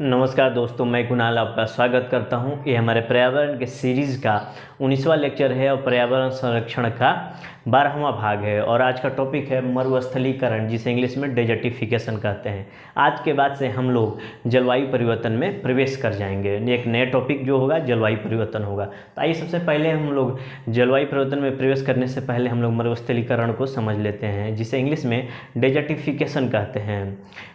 नमस्कार दोस्तों, मैं कुणाल आपका स्वागत करता हूं। ये हमारे पर्यावरण के सीरीज़ का 19वां लेक्चर है और पर्यावरण संरक्षण का 12वां भाग है। और आज का टॉपिक है मरुस्थलीकरण, जिसे इंग्लिश में डेजर्टिफिकेशन कहते हैं। आज के बाद से हम लोग जलवायु परिवर्तन में प्रवेश कर जाएंगे। एक नया टॉपिक जो होगा जलवायु परिवर्तन होगा। तो आइए सबसे पहले हम लोग जलवायु परिवर्तन में प्रवेश करने से पहले हम लोग मरुस्थलीकरण को समझ लेते हैं, जिसे इंग्लिश में डेजर्टिफिकेशन कहते हैं।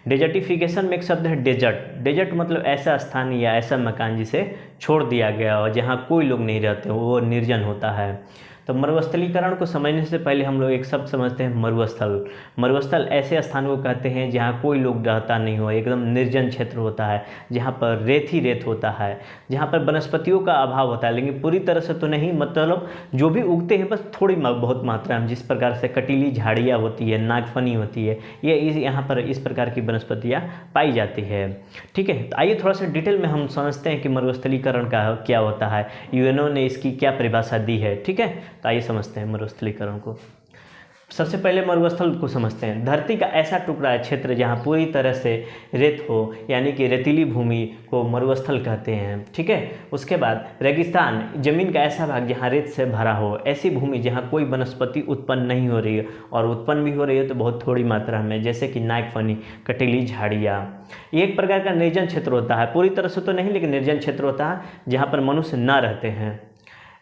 डेजर्टिफिकेशन में एक शब्द है डेजर्ट। डेजर्ट मतलब ऐसा स्थान या ऐसा मकान जिसे छोड़ दिया गया हो, जहाँ कोई लोग नहीं रहते, वो निर्जन होता है। तो मरुस्थलीकरण को समझने से पहले हम लोग एक शब्द समझते हैं मरुस्थल। मरुस्थल ऐसे स्थान को कहते हैं जहाँ कोई लोग रहता नहीं हो, एकदम निर्जन क्षेत्र होता है, जहाँ पर रेत ही रेत होता है, जहाँ पर वनस्पतियों का अभाव होता है, लेकिन पूरी तरह से तो नहीं, मतलब जो भी उगते हैं बस थोड़ी बहुत मात्रा में। जिस प्रकार से कटीली झाड़ियाँ होती है, नागफनी होती है, ये यहाँ पर इस प्रकार की वनस्पतियाँ पाई जाती है। ठीक है, तो आइए थोड़ा सा डिटेल में हम समझते हैं कि मरुस्थलीकरण का क्या होता है, यूएनओ ने इसकी क्या परिभाषा दी है। ठीक है, तो आइए समझते हैं मरुस्थलीकरण को। सबसे पहले मरुस्थल को समझते हैं। धरती का ऐसा टुकड़ा है, क्षेत्र जहाँ पूरी तरह से रेत हो, यानी कि रेतीली भूमि को मरुस्थल कहते हैं। ठीक है, उसके बाद रेगिस्तान, जमीन का ऐसा भाग जहाँ रेत से भरा हो, ऐसी भूमि जहाँ कोई वनस्पति उत्पन्न नहीं हो रही है, और उत्पन्न भी हो रही है तो बहुत थोड़ी मात्रा में, जैसे कि नागफनी, कटीली झाड़ियाँ। ये एक प्रकार का निर्जन क्षेत्र होता है, पूरी तरह से तो नहीं, लेकिन निर्जन क्षेत्र होता है जहाँ पर मनुष्य न रहते हैं।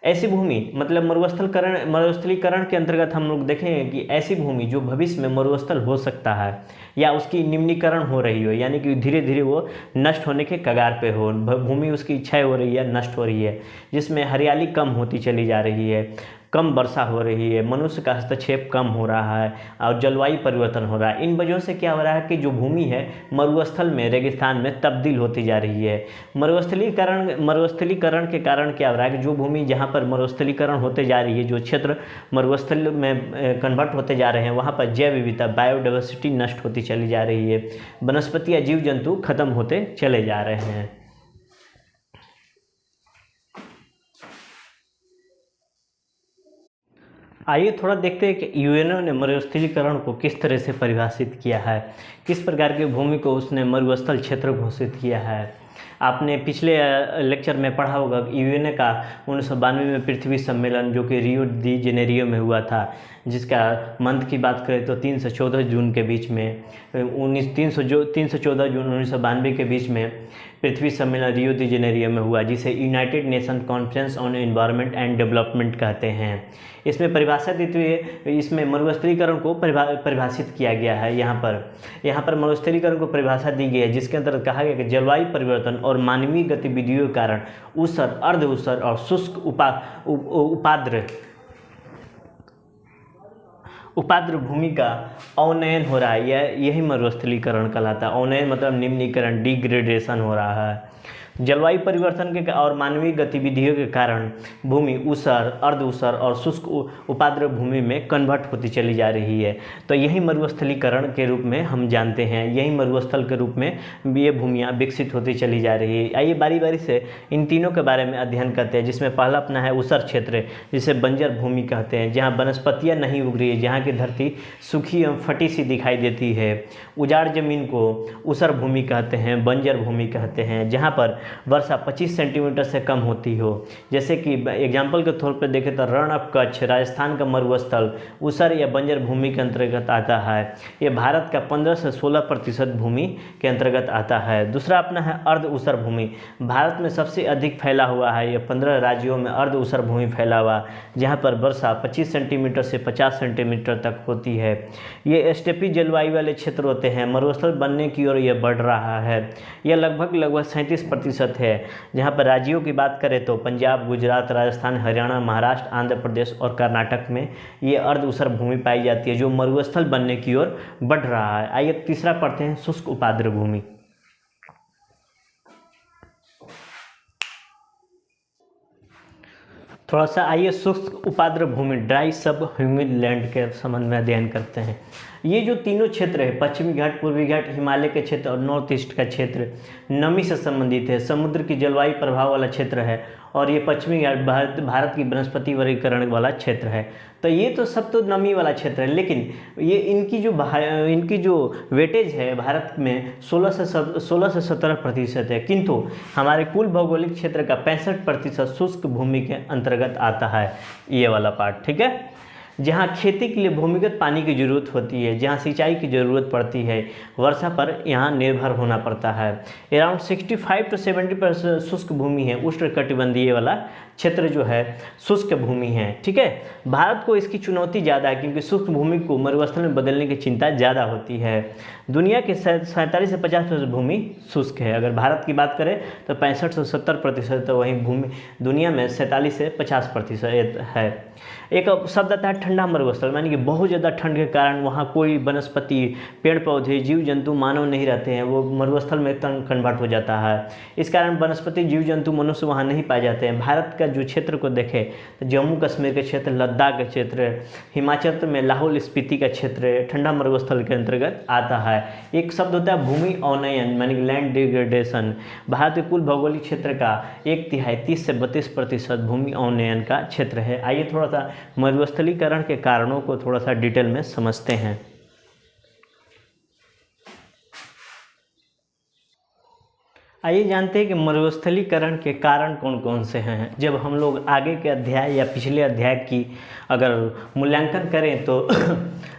ऐसी भूमि मतलब मरुस्थलीकरण के अंतर्गत हम लोग देखेंगे कि ऐसी भूमि जो भविष्य में मरुस्थल हो सकता है, या उसकी निम्नीकरण हो रही हो, यानी कि धीरे धीरे वो नष्ट होने के कगार पे हो, भूमि उसकी क्षय हो रही है, नष्ट हो रही है, जिसमें हरियाली कम होती चली जा रही है, कम वर्षा हो रही है, मनुष्य का हस्तक्षेप कम हो रहा है, और जलवायु परिवर्तन हो रहा है। इन वजहों से क्या हो रहा है कि जो भूमि है मरुस्थल में, रेगिस्तान में तब्दील होती जा रही है। मरुस्थलीकरण के कारण क्या हो रहा है कि जो भूमि जहाँ पर मरुस्थलीकरण होते जा रही है, जो क्षेत्र मरुस्थल में कन्वर्ट होते जा रहे हैं, वहाँ पर जैव विविधता, बायोडाइवर्सिटी नष्ट होती चली जा रही है, वनस्पति या जीव जंतु खत्म होते चले जा रहे हैं। आइए थोड़ा देखते हैं कि यूएनओ ने मरुस्थलीकरण को किस तरह से परिभाषित किया है, किस प्रकार की भूमि को उसने मरुस्थल क्षेत्र घोषित किया है। आपने पिछले लेक्चर में पढ़ा होगा कि यूएनए का 1992 में पृथ्वी सम्मेलन, जो कि रियो डी जेनेरियो में हुआ था, जिसका मंथ की बात करें तो 3 से 14 जून के बीच में, 3 से 14 जून 1992 के बीच में पृथ्वी सम्मेलन रियो डी जेनेरियो में हुआ, जिसे United nation conference on environment and development कहते हैं। इसमें परिभाषा देते हुए इसमें मरुस्थलीकरण को परिभाषित किया गया है। यहाँ पर मरुस्थलीकरण को परिभाषा दी गई है, जिसके अंतर्गत कहा गया कि जलवायु परिवर्तन और मानवीय गतिविधियों के कारण ऊसर, अर्ध ऊसर और शुष्क उपाद्र भूमि का अवनयन हो रहा है। यही मरुस्थलीकरण कहलाता है। अवनयन मतलब निम्नीकरण, डिग्रेडेशन हो रहा है। जलवायु परिवर्तन के और मानवीय गतिविधियों के कारण भूमि ऊसर, अर्ध ऊसर और शुष्क उपाद्र भूमि में कन्वर्ट होती चली जा रही है। तो यही मरुस्थलीकरण के रूप में हम जानते हैं, यही मरुस्थल के रूप में ये भूमियाँ विकसित होती चली जा रही है। आइए बारी बारी से इन तीनों के बारे में अध्ययन करते हैं, जिसमें पहला अपना है ऊसर क्षेत्र, जिसे बंजर भूमि कहते हैं, जहाँ वनस्पतियाँ नहीं उग रही है, जहाँ की धरती सूखी एवं फटी सी दिखाई देती है। उजाड़ जमीन को ऊसर भूमि कहते हैं, बंजर भूमि कहते हैं, जहाँ पर वर्षा 25 सेंटीमीटर से कम होती हो। जैसे कि एग्जाम्पल के तौर पर देखें तो रण ऑफ कच्छ, राजस्थान का मरुस्थल ऊसर या बंजर भूमि के अंतर्गत आता है। ये भारत का 15 से 16% भूमि के अंतर्गत आता है। दूसरा अपना है अर्ध ऊसर भूमि। भारत में सबसे अधिक फैला हुआ है, ये 15 राज्यों में अर्ध ऊसर भूमि फैला हुआ, जहाँ पर वर्षा 25 सेंटीमीटर से 50 सेंटीमीटर तक होती है। ये स्टेपी जलवायु वाले क्षेत्र होते हैं। मरुस्थल बनने की ओर यह बढ़ रहा है। यह लगभग 37% है। जहाँ पर राज्यों की बात करें तो पंजाब, गुजरात, राजस्थान, हरियाणा, महाराष्ट्र, आंध्र प्रदेश और कर्नाटक में ये अर्ध ऊसर भूमि पाई जाती है, जो मरुस्थल बनने की ओर बढ़ रहा है। आइए तीसरा पढ़ते हैं, शुष्क उपाद्र भूमि। थोड़ा सा आइए शुष्क उपाद्र भूमि, ड्राई सब ह्यूमिड लैंड के संबंध में अध्ययन करते हैं। ये जो तीनों क्षेत्र है, पश्चिमी घाट, पूर्वी घाट, हिमालय के क्षेत्र और नॉर्थ ईस्ट का क्षेत्र, नमी से संबंधित है, समुद्र की जलवायु प्रभाव वाला क्षेत्र है, और ये पश्चिमी घाट भारत की वनस्पति वर्गीकरण वाला क्षेत्र है। तो ये तो सब तो नमी वाला क्षेत्र है, लेकिन ये इनकी जो वेटेज है भारत में 16 से 17% है, किंतु हमारे कुल भौगोलिक क्षेत्र का 65% शुष्क भूमि के अंतर्गत आता है, ये वाला पार्ट, ठीक है। जहाँ खेती के लिए भूमिगत पानी की ज़रूरत होती है, जहाँ सिंचाई की ज़रूरत पड़ती है, वर्षा पर यहाँ निर्भर होना पड़ता है। अराउंड 65 to 70% शुष्क भूमि है, उष्णकटिबंधीय वाला क्षेत्र जो है शुष्क भूमि है, ठीक है। भारत को इसकी चुनौती ज़्यादा है, क्योंकि शुष्क भूमि को मरुस्थल में बदलने की चिंता ज़्यादा होती है। दुनिया के 47 से 50% भूमि शुष्क है। अगर भारत की बात करें तो 65 से 70%, तो वहीं भूमि दुनिया में 47 से 50% है। एक शब्द आता है ठंडा मरुस्थल, यानी कि बहुत ज़्यादा ठंड के कारण वहाँ कोई वनस्पति, पेड़ पौधे, जीव जंतु, मानव नहीं रहते हैं, वो मरुस्थल में कन्वर्ट हो जाता है। इस कारण वनस्पति, जीव जंतु, मनुष्य वहाँ नहीं पाए जाते हैं। भारत का जो क्षेत्र को देखें तो जम्मू कश्मीर के क्षेत्र, लद्दाख का क्षेत्र, हिमाचल में लाहौल स्पीति का क्षेत्र ठंडा मरुस्थल के अंतर्गत आता है। एक शब्द होता है भूमि अवनयन, यानी कि लैंड डिग्रेडेशन। भारत के कुल भौगोलिक क्षेत्र का 1/3 30 से 32% भूमि अवनयन का क्षेत्र है। आइए थोड़ा सा मरुस्थलीकरण के कारणों को थोड़ा सा डिटेल में समझते हैं। आइए जानते हैं कि मरुस्थलीकरण के कारण कौन कौन से हैं। जब हम लोग आगे के अध्याय या पिछले अध्याय की अगर मूल्यांकन करें तो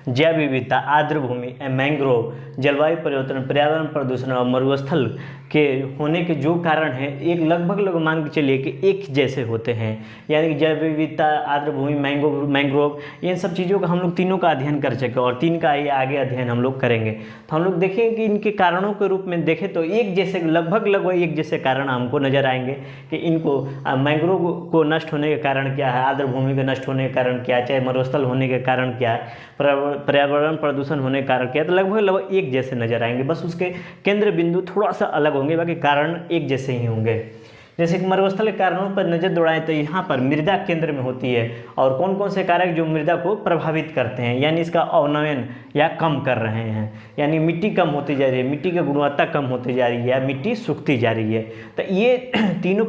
जैव विविधता, आर्द्र भूमि, मैंग्रोव, जलवायु परिवर्तन, पर्यावरण प्रदूषण और मरुस्थल के होने के जो कारण हैं, एक लगभग मान के चलिए कि एक जैसे होते हैं। यानी कि जैव विविधता, आर्द्र भूमि, मैंग्रोव, इन सब चीज़ों का हम लोग तीनों का अध्ययन कर सकें, और 3 का ये आगे अध्ययन हम लोग करेंगे। तो हम लोग देखेंगे कि इनके कारणों के रूप में देखें तो एक जैसे लगभग एक जैसे कारण हमको नजर आएंगे कि इनको मैंग्रोव को नष्ट होने के कारण क्या है, आर्द्र भूमि के नष्ट होने के कारण क्या है, चाहे मरुस्थल होने के कारण क्या है, पर्यावरण प्रदूषण होने के कारण क्या है, तो लगभग एक जैसे नजर आएंगे। बस उसके केंद्र बिंदु थोड़ा सा अलग होंगे, बाकी कारण एक जैसे ही होंगे। जैसे कि मरुस्थल के कारणों पर नजर दौड़ाएं तो यहाँ पर मृदा केंद्र में होती है, और कौन कौन से कारक जो मृदा को प्रभावित करते हैं, यानी इसका अवनयन या कम कर रहे हैं, यानी मिट्टी कम होती जा रही है, मिट्टी की गुणवत्ता कम होती जा रही है, या मिट्टी सूखती जा रही है। तो ये तीनों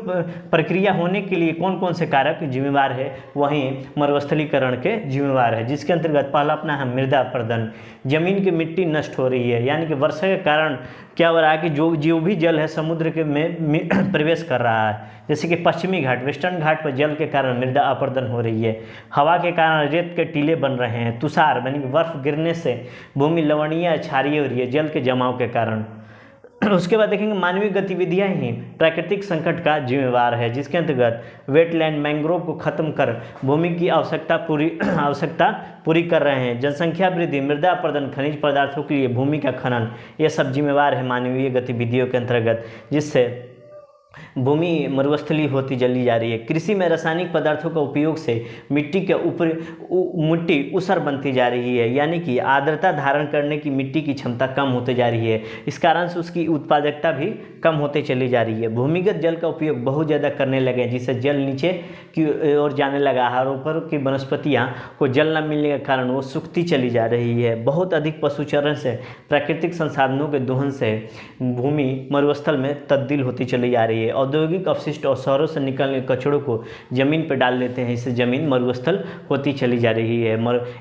प्रक्रिया होने के लिए कौन कौन से कारक जिम्मेवार है, वहीं मरुस्थलीकरण के जिम्मेवार है, जिसके अंतर्गत पहला अपना है मृदा अपरदन। जमीन की मिट्टी नष्ट हो रही है, यानी कि वर्षा के कारण क्या हो रहा है कि जो भी जल है समुद्र के में प्रवेश कर रहा है। जैसे कि पश्चिमी घाट, वेस्टर्न घाट पर जल के कारण मृदा अपरदन हो रही है, हवा के कारण रेत के टीले बन रहे हैं, तुषार यानी कि बर्फ गिरने से भूमि लवणीय क्षारीय हो रही है जल के जमाव के कारण। उसके बाद देखेंगे मानवीय गतिविधियां ही प्राकृतिक संकट का जिम्मेवार है, जिसके अंतर्गत वेटलैंड, मैंग्रोव को खत्म कर भूमि की आवश्यकता पूरी कर रहे हैं। जनसंख्या वृद्धि, मृदा अपरदन, खनिज पदार्थों के लिए भूमि का खनन, ये सब जिम्मेवार है मानवीय गतिविधियों के अंतर्गत, जिससे भूमि मरुस्थली होती चली जा रही है। कृषि में रासायनिक पदार्थों का उपयोग से मिट्टी के ऊपर मिट्टी ऊसर बनती जा रही है, यानी कि आर्द्रता धारण करने की मिट्टी की क्षमता कम होती जा रही है। इस कारण से उसकी उत्पादकता भी कम होते चली जा रही है। भूमिगत जल का उपयोग बहुत ज़्यादा करने लगे, जिससे जल नीचे की ओर जाने लगा है, और ऊपर की वनस्पतियाँ को जल न मिलने के कारण वो सूखती चली जा रही है। बहुत अधिक पशुचरण से, प्राकृतिक संसाधनों के दोहन से भूमि मरुस्थल में तब्दील होती चली जा रही है। औद्योगिक अपशिष्ट और शहरों से निकलने कचड़ों को जमीन पर डाल देते हैं, इससे जमीन मरुस्थल होती चली जा रही है।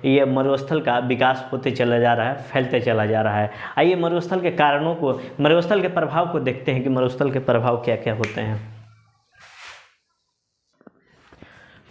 ये मरुस्थल का विकास होते चला जा रहा है, फैलते चला जा रहा है। आइए मरुस्थल के कारणों को, मरुस्थल के प्रभाव को देखते हैं कि मरुस्थल के प्रभाव क्या क्या होते हैं।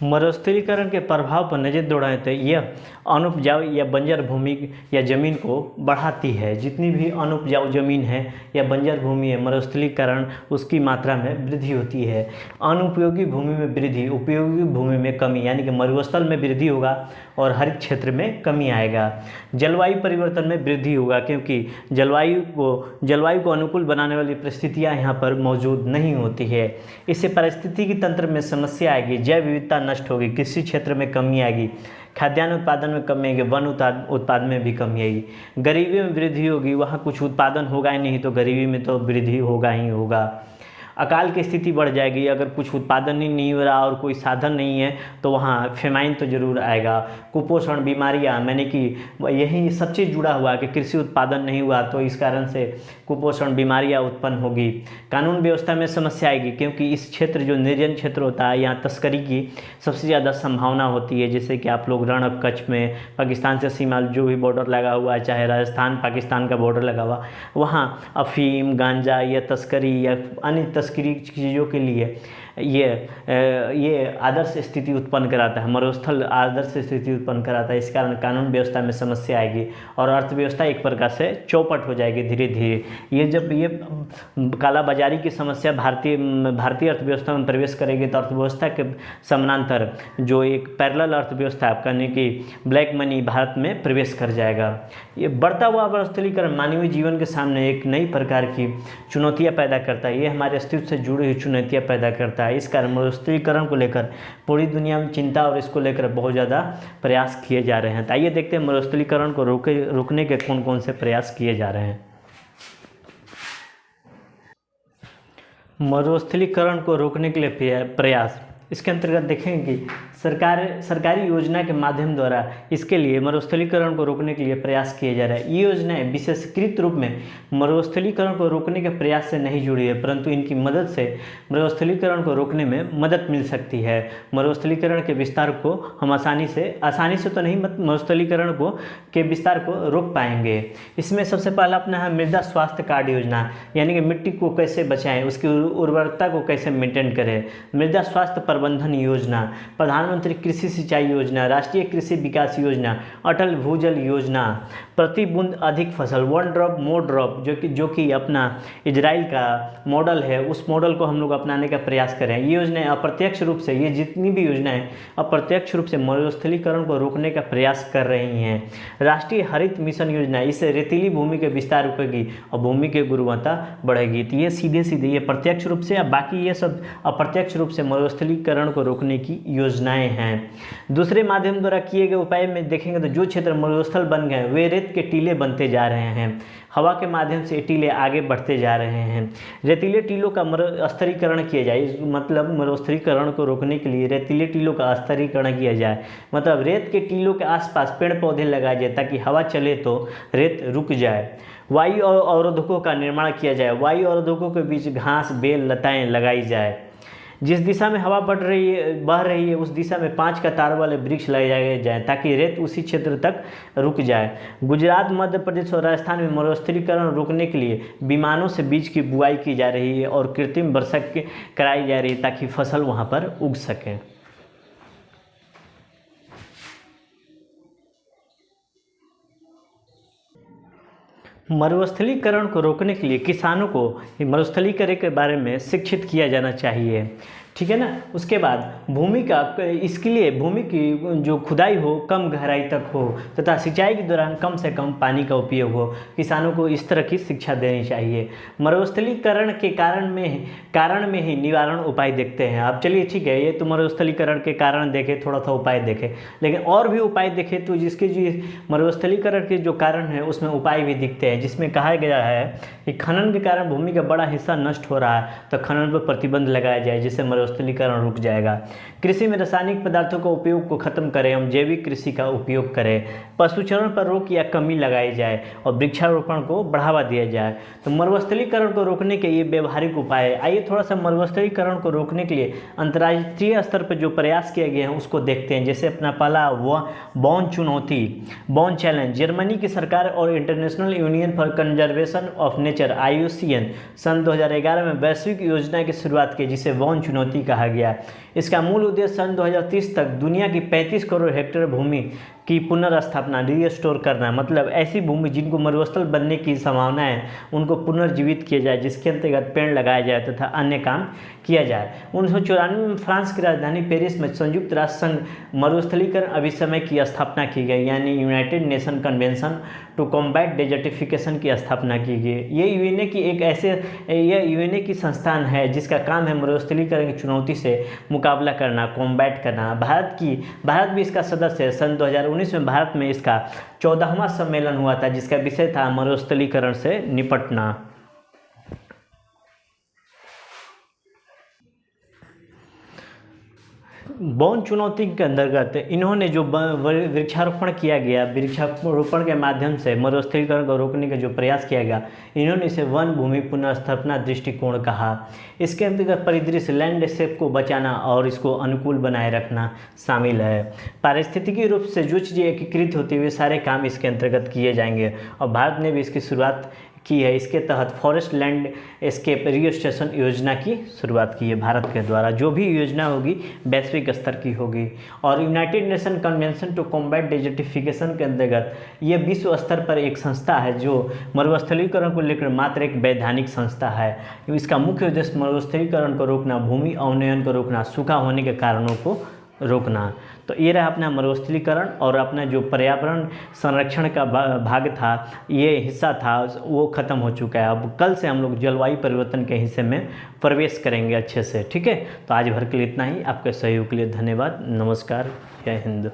मरुस्थलीकरण के प्रभाव पर नजर दौड़ाएं तो यह अनुपजाऊ या बंजर भूमि या ज़मीन को बढ़ाती है। जितनी भी अनुपजाऊ ज़मीन है या बंजर भूमि है, मरुस्थलीकरण उसकी मात्रा में वृद्धि होती है। अनुपयोगी भूमि में वृद्धि, उपयोगी भूमि में कमी, यानी कि मरुस्थल में वृद्धि होगा और हरित क्षेत्र में कमी आएगा। जलवायु परिवर्तन में वृद्धि होगा, क्योंकि जलवायु को अनुकूल बनाने वाली परिस्थितियाँ यहाँ पर मौजूद नहीं होती है। इससे पारिस्थितिकी तंत्र में समस्या आएगी, जैव विविधता नष्ट होगी, कृषि क्षेत्र में कमी आएगी, खाद्यान्न उत्पादन में कमी आएगी, वन उत्पादन में भी कमी आएगी, गरीबी में वृद्धि होगी। वहाँ कुछ उत्पादन होगा ही नहीं तो गरीबी में तो वृद्धि होगा ही होगा। अकाल की स्थिति बढ़ जाएगी। अगर कुछ उत्पादन ही नहीं हो रहा और कोई साधन नहीं है तो वहाँ फेमाइन तो जरूर आएगा। कुपोषण, बीमारियाँ, मैंने कि यही सब चीज़ जुड़ा हुआ है कि कृषि उत्पादन नहीं हुआ तो इस कारण से कुपोषण, बीमारियाँ उत्पन्न होगी। कानून व्यवस्था में समस्या आएगी क्योंकि इस क्षेत्र जो निर्जन क्षेत्र होता है यहाँ तस्करी की सबसे ज़्यादा संभावना होती है। जैसे कि आप लोग रण ऑफ कच्छ में पाकिस्तान से सीमा जो भी बॉर्डर लगा हुआ है, चाहे राजस्थान पाकिस्तान का बॉर्डर लगा हुआ, वहाँ अफीम, गांजा या तस्करी या अन्य तस्करी चीज़ों के लिए ये आदर्श स्थिति उत्पन्न कराता है, मरुस्थल आदर्श स्थिति उत्पन्न कराता है। इस कारण कानून व्यवस्था में समस्या आएगी और अर्थव्यवस्था एक प्रकार से चौपट हो जाएगी धीरे धीरे। ये जब ये कालाबाजारी की समस्या भारतीय अर्थव्यवस्था में प्रवेश करेगी तो अर्थव्यवस्था के समानांतर जो एक पैरेलल अर्थव्यवस्था यानी कि ब्लैक मनी भारत में प्रवेश कर जाएगा। ये बढ़ता हुआ मरुस्थलीकरण मानवीय जीवन के सामने एक नई प्रकार की चुनौतियाँ पैदा करता है। ये हमारे अस्तित्व से जुड़ी हुई चुनौतियाँ पैदा करता है। इस कारण मरुस्थलीकरण को लेकर पूरी दुनिया में चिंता और इसको लेकर बहुत ज़्यादा प्रयास किए जा रहे हैं। तो आइए देखते हैं मरुस्थलीकरण को रोकने के कौन कौन से प्रयास किए जा रहे हैं। मरुस्थलीकरण को रोकने के लिए प्रयास, इसके अंतर्गत देखेंगे कि सरकारी योजना के माध्यम द्वारा इसके लिए मरुस्थलीकरण को रोकने के लिए प्रयास किए जा रहे हैं। ये योजनाएं विशेषकृत रूप में मरुस्थलीकरण को रोकने के प्रयास से नहीं जुड़ी है, परंतु इनकी मदद से मरुस्थलीकरण को रोकने में मदद मिल सकती है। मरुस्थलीकरण के विस्तार को हम आसानी से तो नहीं मरुस्थलीकरण के विस्तार को रोक पाएंगे। इसमें सबसे पहला अपना है मृदा स्वास्थ्य कार्ड योजना, यानी कि मिट्टी को कैसे बचाएं, उसकी उर्वरता को कैसे मेंटेन करें। मृदा स्वास्थ्य प्रबंधन योजना, प्रधानमंत्री कृषि सिंचाई योजना, राष्ट्रीय कृषि विकास योजना, अटल भूजल योजना, प्रति बूंद अधिक फसल, वन ड्रॉप मोर ड्रॉप, जो कि अपना इजराइल का मॉडल है, उस मॉडल को हम लोग अपनाने का प्रयास करें। ये योजनाएं अप्रत्यक्ष रूप से, ये जितनी भी योजनाएं अप्रत्यक्ष रूप से मरुस्थलीकरण को रोकने का प्रयास कर रही हैं। राष्ट्रीय हरित मिशन योजना, इससे रेतीली भूमि के विस्तार रुकेगी और भूमि की गुणवत्ता बढ़ेगी। तो ये सीधे ये प्रत्यक्ष रूप से, बाकी ये सब अप्रत्यक्ष रूप से मरुस्थलीकरण को रोकने की योजनाएं हैं। दूसरे माध्यम द्वारा किए गए उपाय में देखेंगे तो जो क्षेत्र मरुस्थल बन गए वे रेत के टीले बनते जा रहे हैं। हवा के माध्यम से टीले आगे बढ़ते जा रहे हैं। रेतीले टीलों का स्तरीकरण किया जाए, मतलब मरुस्थलीकरण को रोकने के लिए रेतीले टीलों का स्तरीकरण किया जाए, मतलब रेत के टीलों के आसपास पेड़ पौधे लगाए जाए ताकि हवा चले तो रेत रुक जाए। वायु अवरोधकों का निर्माण किया जाए, वायु अवरोधकों के बीच घास, बेल, लताएं लगाई जाए। जिस दिशा में हवा बह रही है उस दिशा में 5 कतार वाले वृक्ष लगाए जाएं ताकि रेत उसी क्षेत्र तक रुक जाए। गुजरात, मध्य प्रदेश और राजस्थान में मरुस्थलीकरण रोकने के लिए विमानों से बीज की बुआई की जा रही है और कृत्रिम वर्षा कराई जा रही है ताकि फसल वहां पर उग सके। मरुस्थलीकरण को रोकने के लिए किसानों को मरुस्थलीकरण के बारे में शिक्षित किया जाना चाहिए, ठीक है ना। उसके बाद भूमि का, इसके लिए भूमि की जो खुदाई हो कम गहराई तक हो तथा सिंचाई के दौरान कम से कम पानी का उपयोग हो। किसानों को इस तरह की शिक्षा देनी चाहिए। मरुस्थलीकरण के कारण में ही निवारण उपाय देखते हैं। अब चलिए ठीक है, ये तो मरुस्थलीकरण के कारण देखे, थोड़ा सा उपाय देखे, लेकिन और भी उपाय देखे तो जिसके जो मरुस्थलीकरण के जो कारण है उसमें उपाय भी दिखते हैं, जिसमें कहा गया है कि खनन के कारण भूमि का बड़ा हिस्सा नष्ट हो रहा है तो खनन पर प्रतिबंध लगाया जाए जिससे मरुस्थलीकरण रुक जाएगा। कृषि में रासायनिक पदार्थों का उपयोग को खत्म करें, हम जैविक कृषि का उपयोग करें। पशुचरण पर रोक या कमी लगाई जाए और वृक्षारोपण को बढ़ावा दिया जाए। तो मरुस्थलीकरण को रोकने के ये व्यवहारिक उपाय है। आइए थोड़ा सा मरुस्थलीकरण को रोकने के लिए अंतर्राष्ट्रीय स्तर पर जो प्रयास किए गए हैं उसको देखते हैं। जैसे अपना पहला बॉन चुनौती, बॉन चैलेंज, जर्मनी की सरकार और international union for conservation of nature IUCN सन 2011 में वैश्विक योजना की शुरुआत की जिसे बॉन चुनौती कहा गया। इसका मूल उद्देश्य सन 2030 तक दुनिया की 35 करोड़ हेक्टेयर भूमि की पुनर्स्थापना, रीस्टोर करना, मतलब ऐसी भूमि जिनको मरुस्थल बनने की संभावना है उनको पुनर्जीवित किया जाए, जिसके अंतर्गत पेड़ लगाया जाए तथा अन्य काम किया जाए। 1994 में फ्रांस की राजधानी पेरिस में संयुक्त राष्ट्र संघ मरुस्थलीकरण अभिसमय की स्थापना की गई, यानी United Nation Convention to Combat Desertification की स्थापना की गई। ये यूएनए की संस्थान है जिसका काम है मरुस्थलीकरण की चुनौती से मुकाबला करना, कॉम्बैट करना। भारत भी इसका सदस्य है। सन 2019 में भारत में इसका 14वां सम्मेलन हुआ था जिसका विषय था मरुस्थलीकरण से निपटना। वन चुनौती के अंतर्गत इन्होंने जो वृक्षारोपण किया गया, वृक्षारोपण के माध्यम से मरुस्थलीकरण को रोकने का जो प्रयास किया गया, इन्होंने इसे वन भूमि पुनर्स्थापना दृष्टिकोण कहा। इसके अंतर्गत परिदृश्य लैंडस्केप को बचाना और इसको अनुकूल बनाए रखना शामिल है। पारिस्थितिकी रूप से जो चीज़ें एकीकृत होती हुए सारे काम इसके अंतर्गत किए जाएंगे और भारत ने भी इसकी शुरुआत की है। इसके तहत फॉरेस्ट लैंड एस्केप रिस्टोरेशन योजना की शुरुआत की है भारत के द्वारा। जो भी योजना होगी वैश्विक स्तर की होगी। और United Nation Convention to Combat Desertification के अंतर्गत ये विश्व स्तर पर एक संस्था है जो मरुस्थलीकरण को लेकर मात्र एक वैधानिक संस्था है। इसका मुख्य उद्देश्य मरुस्थलीकरण को रोकना, भूमि अवनयन को रोकना, सूखा होने के कारणों को रोकना। तो ये रहा अपना मरुस्थलीकरण और अपना जो पर्यावरण संरक्षण का भाग था, ये हिस्सा था, वो ख़त्म हो चुका है। अब कल से हम लोग जलवायु परिवर्तन के हिस्से में प्रवेश करेंगे अच्छे से। ठीक है, तो आज भर के लिए इतना ही। आपके सहयोग के लिए धन्यवाद। नमस्कार, जय हिंद।